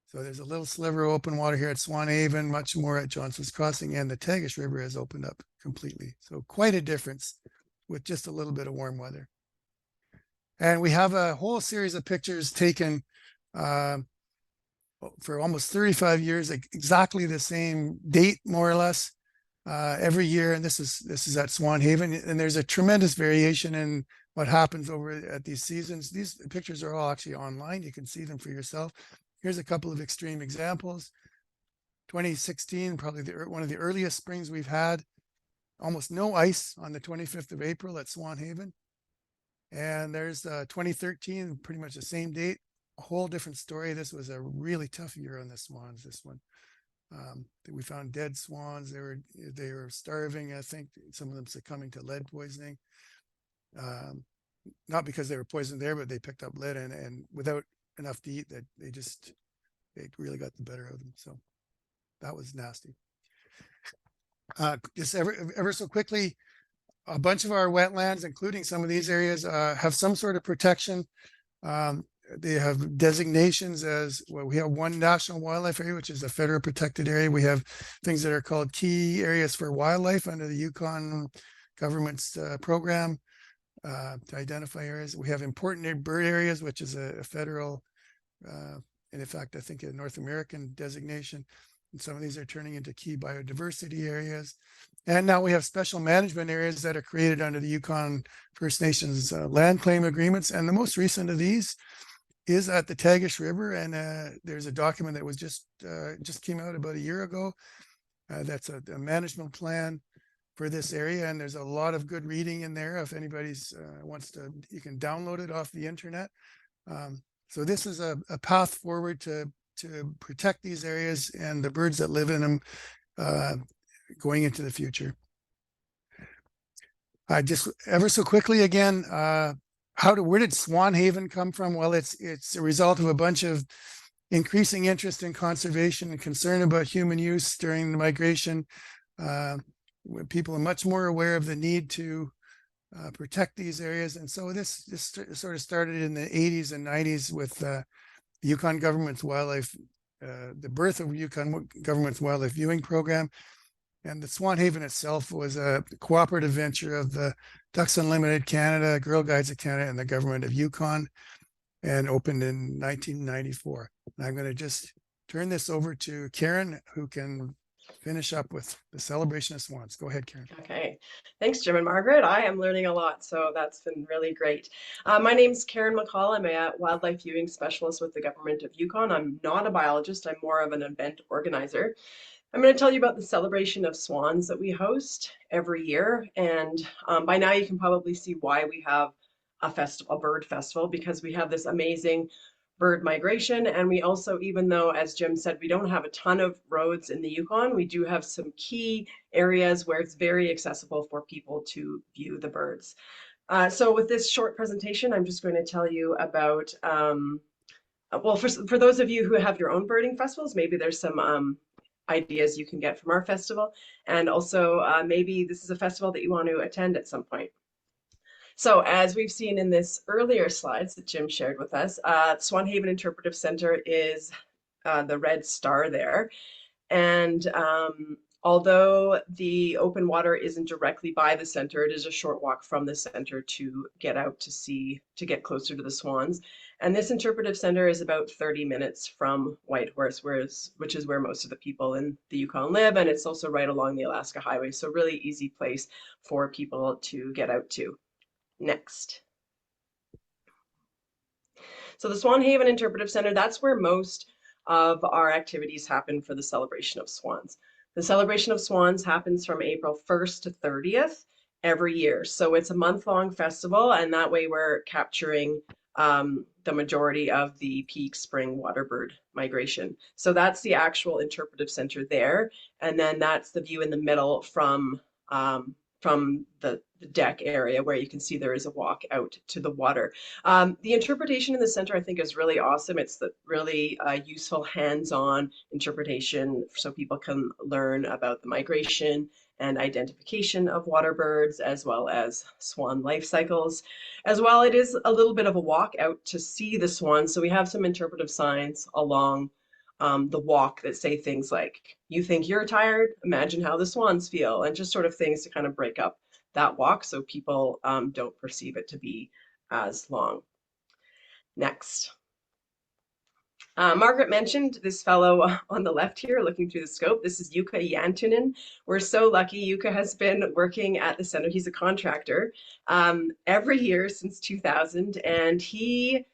So there's a little sliver of open water here at Swan Haven, much more at Johnson's Crossing, and the Tagish River has opened up completely. So quite a difference with just a little bit of warm weather. And we have a whole series of pictures taken for almost 35 years, exactly the same date, more or less, every year. And this is at Swan Haven, and there's a tremendous variation in what happens over at these seasons. These pictures are all actually online. You can see them for yourself. Here's a couple of extreme examples. 2016, probably one of the earliest springs we've had. Almost no ice on the 25th of April at Swan Haven. And there's 2013, pretty much the same date, a whole different story. This was a really tough year on the swans. This one, we found dead swans. They were starving. I think some of them succumbing to lead poisoning. Not because they were poisoned there, but they picked up lead and without enough to eat, that they really got the better of them. So that was nasty. Just ever so quickly, a bunch of our wetlands, including some of these areas, have some sort of protection. They have designations as, well, we have one national wildlife area, which is a federal protected area. We have things that are called key areas for wildlife under the Yukon government's program to identify areas. We have important bird areas, which is a federal, and in fact, I think a North American designation. And some of these are turning into key biodiversity areas. And now we have special management areas that are created under the Yukon First Nations land claim agreements. And the most recent of these is at the Tagish River. And there's a document that was just came out about a year ago. That's a management plan for this area. And there's a lot of good reading in there. If anybody's wants to, you can download it off the internet. So this is a path forward to protect these areas and the birds that live in them going into the future. Just ever so quickly again, where did Swan Haven come from? Well, it's a result of a bunch of increasing interest in conservation and concern about human use during the migration. People are much more aware of the need to protect these areas. And so this sort of started in the 80s and 90s with the Yukon government's wildlife, the birth of Yukon government's wildlife viewing program. And the Swan Haven itself was a cooperative venture of the Ducks Unlimited Canada, Girl Guides of Canada, and the government of Yukon, and opened in 1994. And I'm going to just turn this over to Karen, who can finish up with the celebration of swans. Go ahead, Karen. Okay, thanks, Jim and Margaret. I am learning a lot, so that's been really great. My name is Karen McColl. I'm a wildlife viewing specialist with the government of Yukon. I'm not a biologist. I'm more of an event organizer. I'm going to tell you about the celebration of swans that we host every year. And by now you can probably see why we have a festival, a bird festival, because we have this amazing bird migration. And we also, even though, as Jim said, we don't have a ton of roads in the Yukon, we do have some key areas where it's very accessible for people to view the birds. So with this short presentation, I'm just going to tell you about, well, for those of you who have your own birding festivals, maybe there's some ideas you can get from our festival. And also maybe this is a festival that you want to attend at some point. So as we've seen in this earlier slides that Jim shared with us, Swan Haven Interpretive Center is the red star there. And although the open water isn't directly by the center, it is a short walk from the center to get out to get closer to the swans. And this interpretive center is about 30 minutes from Whitehorse, which is where most of the people in the Yukon live. And it's also right along the Alaska Highway. So really easy place for people to get out to. Next. So the Swan Haven Interpretive Center, that's where most of our activities happen for the celebration of swans. The celebration of swans happens from April 1st to 30th every year. So it's a month-long festival, and that way we're capturing the majority of the peak spring waterbird migration. So that's the actual interpretive center there. And then that's the view in the middle from the deck area where you can see there is a walk out to the water. The interpretation in the center, I think, is really awesome. It's the really useful hands-on interpretation so people can learn about the migration and identification of water birds, as well as swan life cycles. As well, it is a little bit of a walk out to see the swans. So we have some interpretive signs along the walk that say things like, you think you're tired? Imagine how the swans feel, and just sort of things to kind of break up that walk so people don't perceive it to be as long. Next. Margaret mentioned this fellow on the left here looking through the scope. This is Jukka Jantunen. We're so lucky. Jukka has been working at the center. He's a contractor every year since 2000, and he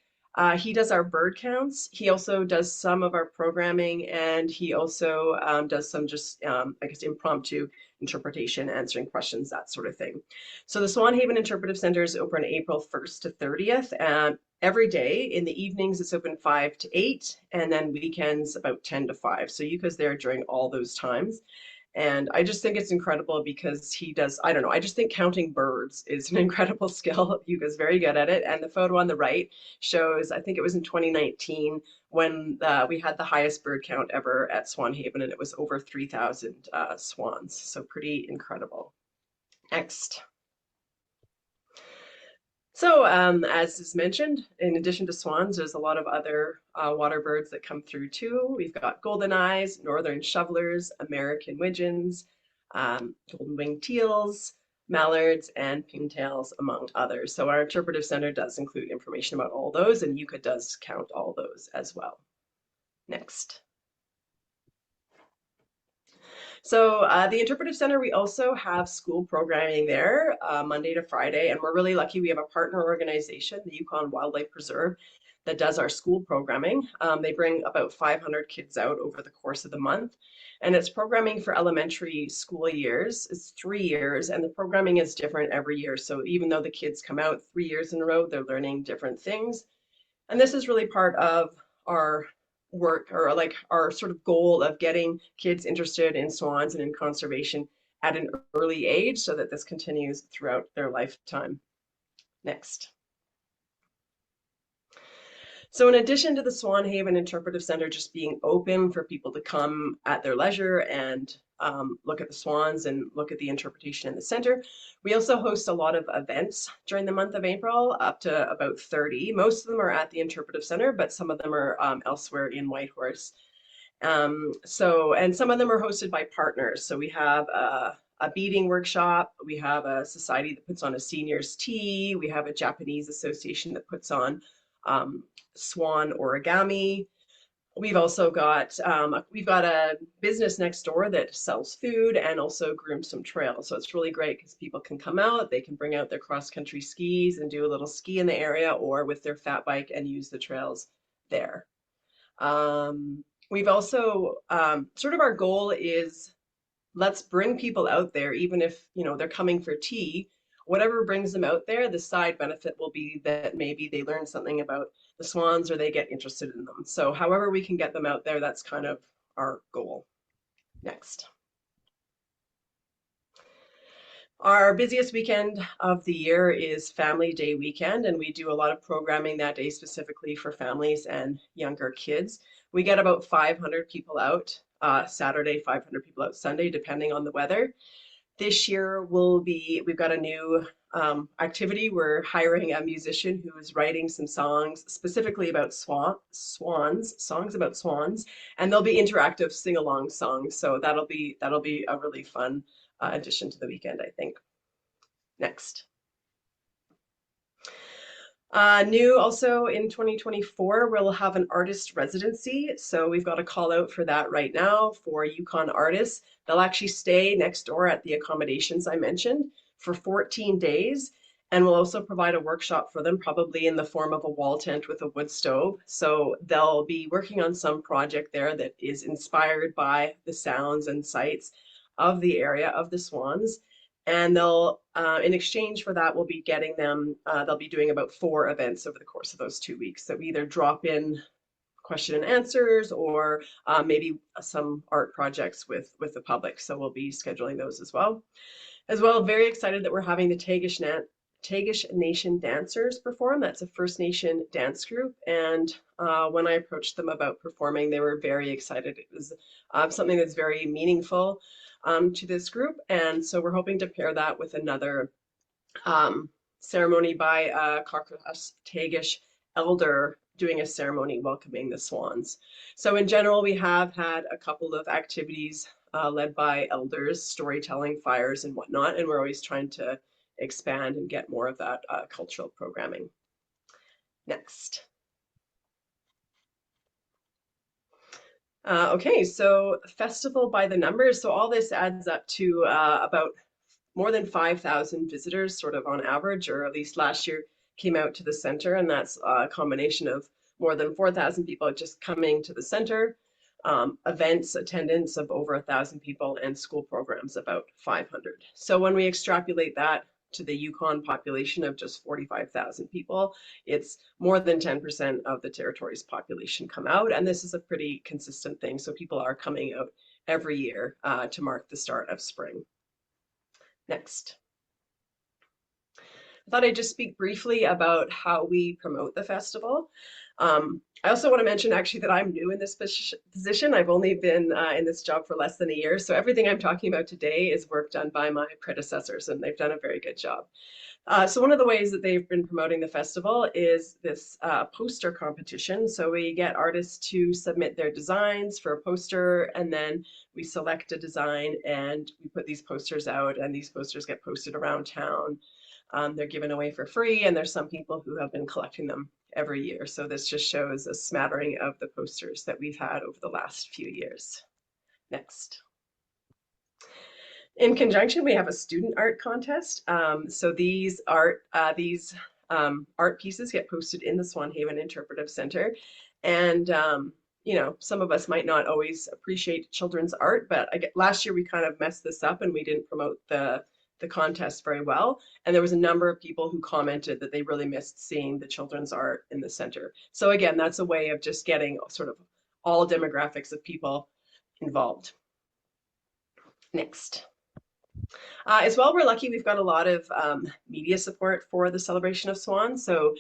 does our bird counts. He also does some of our programming, and he also does some just, I guess, impromptu interpretation, answering questions, that sort of thing. So the Swanhaven Interpretive Center is open April 1st to 30th. Every day. In the evenings, it's open 5 to 8, and then weekends about 10 to 5. So Yuka's there during all those times. And I just think it's incredible because he does, I don't know, I just think counting birds is an incredible skill. Yuka's very good at it. And the photo on the right shows, I think it was in 2019 when we had the highest bird count ever at Swanhaven, and it was over 3,000 swans. So pretty incredible. Next. So as is mentioned, in addition to swans, there's a lot of other water birds that come through too. We've got golden eyes, northern shovelers, American widgeons, golden-winged teals, mallards, and pintails, among others. So our interpretive center does include information about all those, and Yuka does count all those as well. Next. So the Interpretive Center, we also have school programming there Monday to Friday, and we're really lucky. We have a partner organization, the Yukon Wildlife Preserve, that does our school programming. They bring about 500 kids out over the course of the month, and it's programming for elementary school years. It's 3 years, and the programming is different every year. So even though the kids come out 3 years in a row, they're learning different things. And this is really part of our work, or like our sort of goal of getting kids interested in swans and in conservation at an early age so that this continues throughout their lifetime. Next. So in addition to the Swanhaven Interpretive Center just being open for people to come at their leisure and look at the swans and look at the interpretation in the center, we also host a lot of events during the month of April, up to about 30. Most of them are at the Interpretive Center, but some of them are elsewhere in Whitehorse. And some of them are hosted by partners. So we have a beading workshop, we have a society that puts on a seniors tea, we have a Japanese association that puts on swan origami. We've also got a business next door that sells food and also grooms some trails. So it's really great because people can come out, they can bring out their cross-country skis and do a little ski in the area or with their fat bike and use the trails there. We've also, sort of our goal is, let's bring people out there, even if, you know, they're coming for tea. Whatever brings them out there, the side benefit will be that maybe they learn something about the swans or they get interested in them. So however we can get them out there, that's kind of our goal. Next. Our busiest weekend of the year is Family Day weekend, and we do a lot of programming that day specifically for families and younger kids. We get about 500 people out Saturday, 500 people out Sunday, depending on the weather. This year we've got a new activity. We're hiring a musician who is writing some songs specifically about songs about swans, and they'll be interactive sing-along songs. So that'll be a really fun addition to the weekend, I think. Next. New also in 2024, we'll have an artist residency. So we've got a call out for that right now for Yukon artists. They'll actually stay next door at the accommodations I mentioned for 14 days. And we'll also provide a workshop for them, probably in the form of a wall tent with a wood stove. So they'll be working on some project there that is inspired by the sounds and sights of the area of the swans. And they'll, in exchange for that, we'll be getting them, they'll be doing about 4 events over the course of those 2 weeks. So we either drop in question and answers or maybe some art projects with the public. So we'll be scheduling those as well. Very excited that we're having the Tagish Nation dancers perform. That's a First Nation dance group. And when I approached them about performing, they were very excited. It was something that's very meaningful to this group, and so we're hoping to pair that with another ceremony by a Carcass Tagish elder doing a ceremony welcoming the swans. So in general, we have had a couple of activities led by elders, storytelling, fires, and whatnot, and we're always trying to expand and get more of that cultural programming. Next. Okay, so festival by the numbers. So all this adds up to about more than 5,000 visitors sort of on average, or at least last year came out to the center, and that's a combination of more than 4,000 people just coming to the center, events attendance of over 1,000 people, and school programs about 500. So when we extrapolate that to the Yukon population of just 45,000 people, it's more than 10% of the territory's population come out, and this is a pretty consistent thing. So people are coming out every year to mark the start of spring. Next. I thought I'd just speak briefly about how we promote the festival. I also want to mention actually that I'm new in this position. I've only been in this job for less than a year. So everything I'm talking about today is work done by my predecessors, and they've done a very good job. So one of the ways that they've been promoting the festival is this poster competition. So we get artists to submit their designs for a poster, and then we select a design and we put these posters out, and these posters get posted around town. They're given away for free, and there's some people who have been collecting them every year. So this just shows a smattering of the posters that we've had over the last few years. Next. In conjunction, we have a student art contest. So these art pieces get posted in the Swanhaven Interpretive Center. And, you know, some of us might not always appreciate children's art, but last year we kind of messed this up and we didn't promote the contest very well. And there was a number of people who commented that they really missed seeing the children's art in the center. So again, that's a way of just getting sort of all demographics of people involved. Next. As well, we're lucky we've got a lot of media support for the Celebration of Swans. So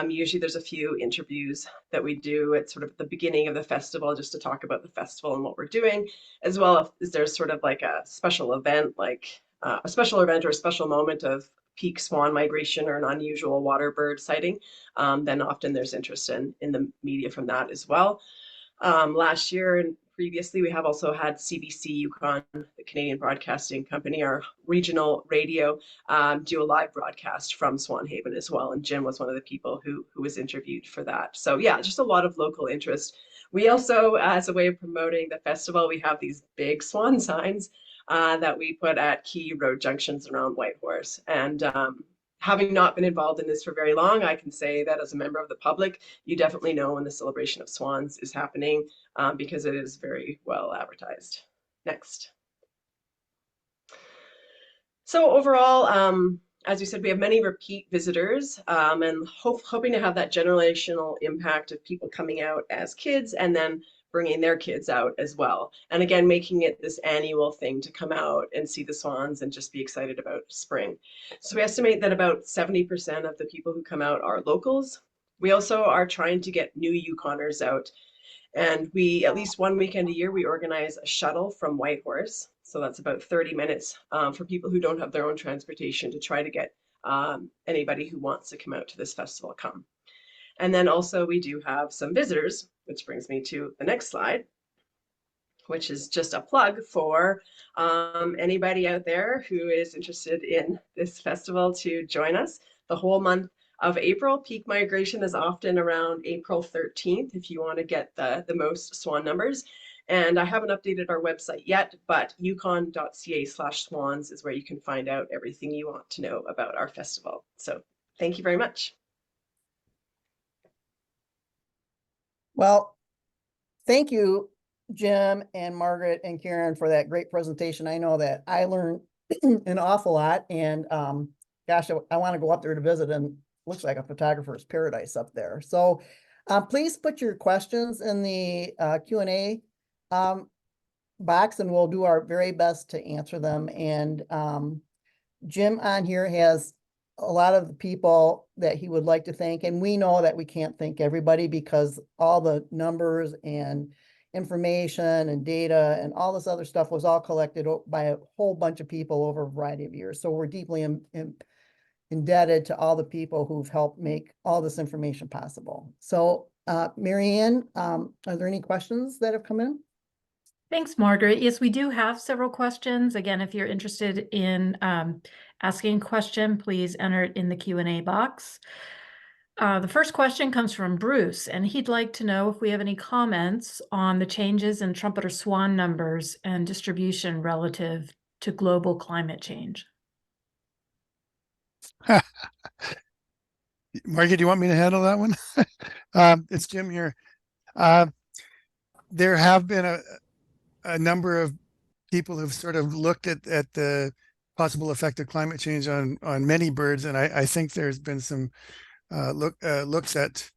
usually there's a few interviews that we do at sort of the beginning of the festival just to talk about the festival and what we're doing, as well as there's sort of like a special event, like a special event or a special moment of peak swan migration or an unusual water bird sighting, then often there's interest in the media from that as well. Last year and previously, we have also had CBC Yukon, the Canadian Broadcasting Company, our regional radio, do a live broadcast from Swanhaven as well. And Jim was one of the people who was interviewed for that. So yeah, just a lot of local interest. We also, as a way of promoting the festival, we have these big swan signs that we put at key road junctions around Whitehorse. And having not been involved in this for very long, I can say that as a member of the public, you definitely know when the Celebration of Swans is happening because it is very well advertised. Next. So overall, as we said, we have many repeat visitors and hoping to have that generational impact of people coming out as kids and then bringing their kids out as well. And again, making it this annual thing to come out and see the swans and just be excited about spring. So we estimate that about 70% of the people who come out are locals. We also are trying to get new Yukoners out. And we, at least one weekend a year, we organize a shuttle from Whitehorse. So that's about 30 minutes for people who don't have their own transportation to try to get anybody who wants to come out to this festival come. And then also we do have some visitors, which brings me to the next slide, which is just a plug for anybody out there who is interested in this festival to join us. The whole month of April, peak migration is often around April 13th if you want to get the most swan numbers. And I haven't updated our website yet, but yukon.ca/swans is where you can find out everything you want to know about our festival. So thank you very much. Well, thank you, Jim and Margaret and Karen, for that great presentation. I know that I learned an awful lot, and gosh, I want to go up there to visit, and looks like a photographer's paradise up there. So please put your questions in the Q&A box, and we'll do our very best to answer them. And Jim on here has a lot of the people that he would like to thank, and we know that we can't thank everybody because all the numbers and information and data and all this other stuff was all collected by a whole bunch of people over a variety of years. So we're deeply indebted to all the people who've helped make all this information possible. So Marianne, are there any questions that have come in? Thanks, Margaret. Yes, we do have several questions. Again, if you're interested in asking a question, please enter it in the Q&A box. The first question comes from Bruce, and he'd like to know if we have any comments on the changes in trumpeter swan numbers and distribution relative to global climate change. Margaret, do you want me to handle that one? It's Jim here. There have been a number of people who've sort of looked at the possible effect of climate change on many birds, and I think there's been some looks at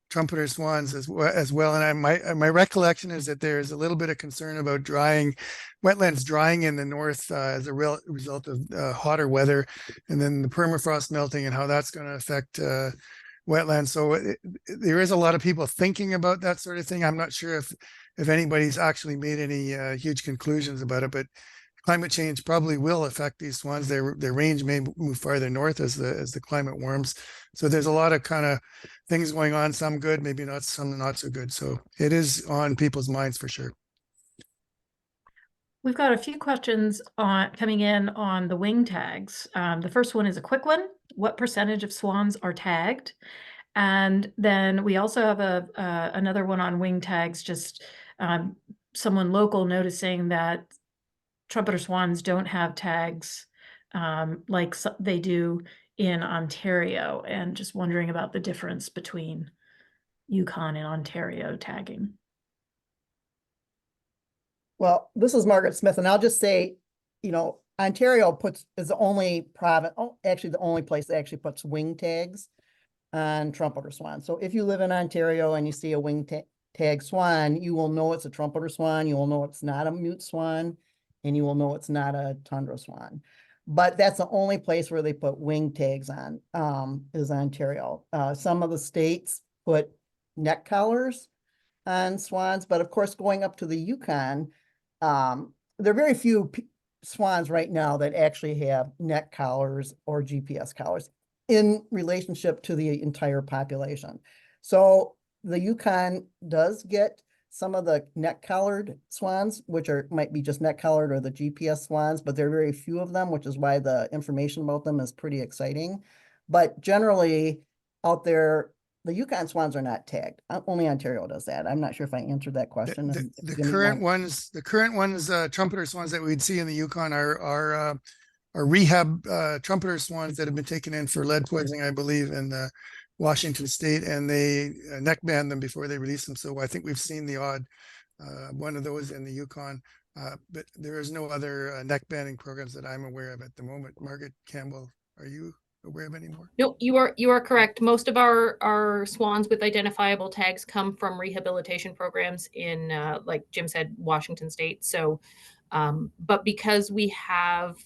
trumpeter swans as well. And my recollection is that there's a little bit of concern about wetlands drying in the north as a result of hotter weather, and then the permafrost melting and how that's going to affect wetlands. So there is a lot of people thinking about that sort of thing. I'm not sure if anybody's actually made any huge conclusions about it, but climate change probably will affect these swans. Their range may move farther north as the climate warms. So there's a lot of kind of things going on, some good, maybe not, some not so good. So it is on people's minds for sure. We've got a few questions coming in on the wing tags. The first one is a quick one. What percentage of swans are tagged? And then we also have another one on wing tags, just someone local noticing that trumpeter swans don't have tags like they do in Ontario, and just wondering about the difference between Yukon and Ontario tagging. Well, this is Margaret Smith, and I'll just say, Ontario is the only province, actually the only place that actually puts wing tags on trumpeter swan. So if you live in Ontario and you see a wing tag swan, you will know it's a trumpeter swan, you will know it's not a mute swan, and you will know it's not a tundra swan. But that's the only place where they put wing tags on, is Ontario. Some of the states put neck collars on swans, but of course, going up to the Yukon, there are very few swans right now that actually have neck collars or GPS collars in relationship to the entire population. So the Yukon does get some of the neck collared swans, which might be just neck collared, or the GPS swans, but there are very few of them, which is why the information about them is pretty exciting. But generally out there, the Yukon swans are not tagged. Only Ontario does that. I'm not sure if I answered that question. The current ones, trumpeter swans that we'd see in the Yukon are rehab trumpeter swans that have been taken in for lead poisoning, I believe, in Washington State, and they neck band them before they release them. So I think we've seen the odd one of those in the Yukon, but there is no other neck banding programs that I'm aware of at the moment. Margaret, Campbell, are you aware of any more? No, you are correct. Most of our swans with identifiable tags come from rehabilitation programs in, like Jim said, Washington State. So, but because we have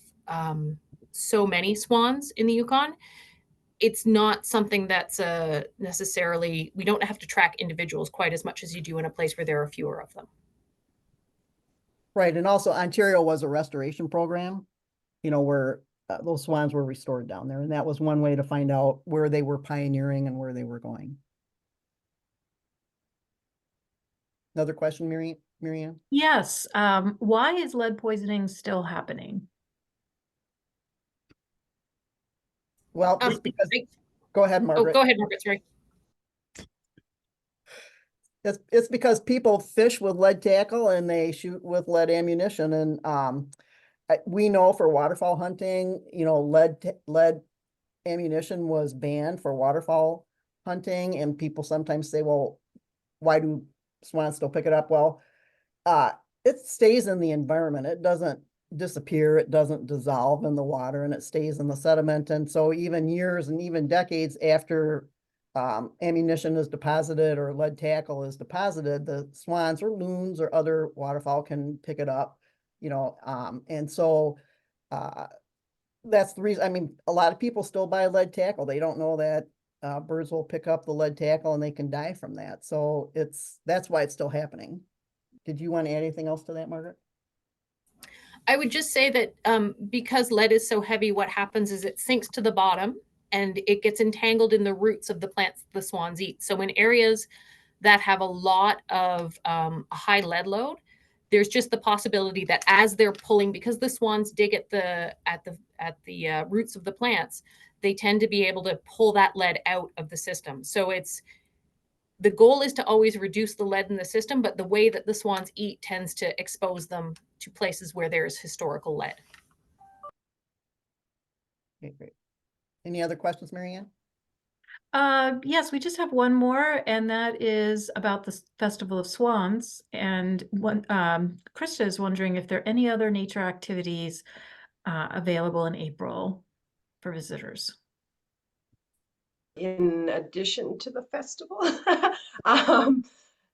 so many swans in the Yukon, it's not something that's necessarily, we don't have to track individuals quite as much as you do in a place where there are fewer of them. Right, and also Ontario was a restoration program, where those swans were restored down there, and that was one way to find out where they were pioneering and where they were going. Another question, Marianne? Yes. Why is lead poisoning still happening? Well, it's because, go ahead, Margaret. Oh, go ahead, Margaret, sorry. It's because people fish with lead tackle and they shoot with lead ammunition, and we know for waterfowl hunting, lead ammunition was banned for waterfowl hunting, and people sometimes say, well, why do swans still pick it up? Well, it stays in the environment. It doesn't disappear. It doesn't dissolve in the water, and it stays in the sediment. And so even years and even decades after ammunition is deposited or lead tackle is deposited, the swans or loons or other waterfowl can pick it up, and so that's the reason. I mean, a lot of people still buy lead tackle. They don't know that birds will pick up the lead tackle and they can die from that. So that's why it's still happening. Did you want to add anything else to that, Margaret? I would just say that because lead is so heavy, what happens is it sinks to the bottom and it gets entangled in the roots of the plants the swans eat. So in areas that have a lot of a high lead load, there's just the possibility that as they're pulling, because the swans dig at roots of the plants, they tend to be able to pull that lead out of the system. So the goal is to always reduce the lead in the system, but the way that the swans eat tends to expose them to places where there's historical lead. Okay, great. Any other questions, Marianne? Yes, we just have one more, and that is about the Festival of Swans. And Krista is wondering if there are any other nature activities available in April for visitors. In addition to the festival,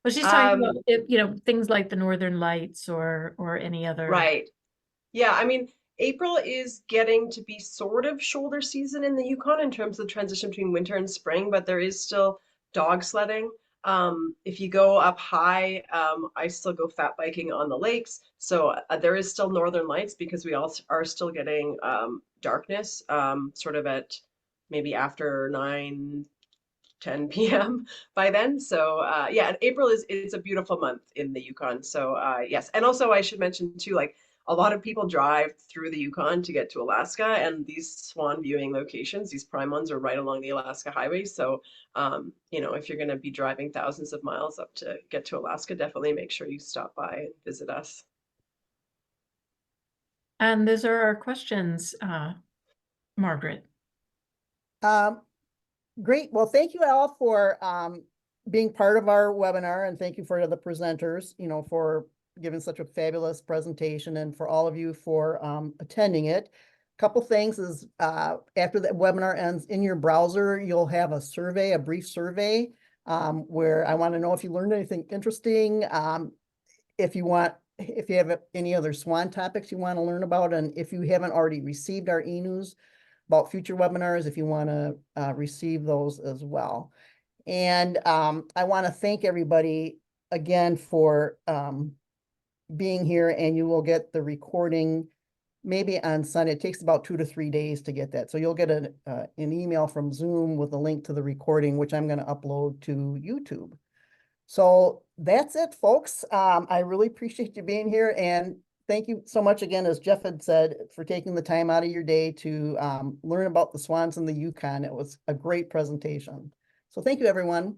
Well, she's talking about things like the Northern Lights or any other. right. Yeah, I mean, April is getting to be sort of shoulder season in the Yukon in terms of the transition between winter and spring, but there is still dog sledding. If you go up high, I still go fat biking on the lakes. So there is still Northern Lights because we all are still getting darkness sort of at maybe after 9-10 p.m. by then. So yeah, and April it's a beautiful month in the Yukon. So yes, and also I should mention too, like a lot of people drive through the Yukon to get to Alaska, and these swan viewing locations, these prime ones, are right along the Alaska highway. So if you're going to be driving thousands of miles up to get to Alaska, definitely make sure you stop by and visit us. And those are our questions, Margaret. Great. Well, thank you all for being part of our webinar, and thank you for the presenters, for giving such a fabulous presentation, and for all of you for attending it. Couple things is after the webinar ends, in your browser, you'll have a survey, a brief survey, where I want to know if you learned anything interesting, if you have any other swan topics you want to learn about, and if you haven't already received our e-news about future webinars, if you want to receive those as well. And I want to thank everybody again for being here, and you will get the recording maybe on Sunday. It takes about 2 to 3 days to get that. So you'll get an email from Zoom with a link to the recording, which I'm going to upload to YouTube. So that's it, folks. I really appreciate you being here, and thank you so much again, as Jeff had said, for taking the time out of your day to learn about the swans in the Yukon. It was a great presentation. So thank you, everyone.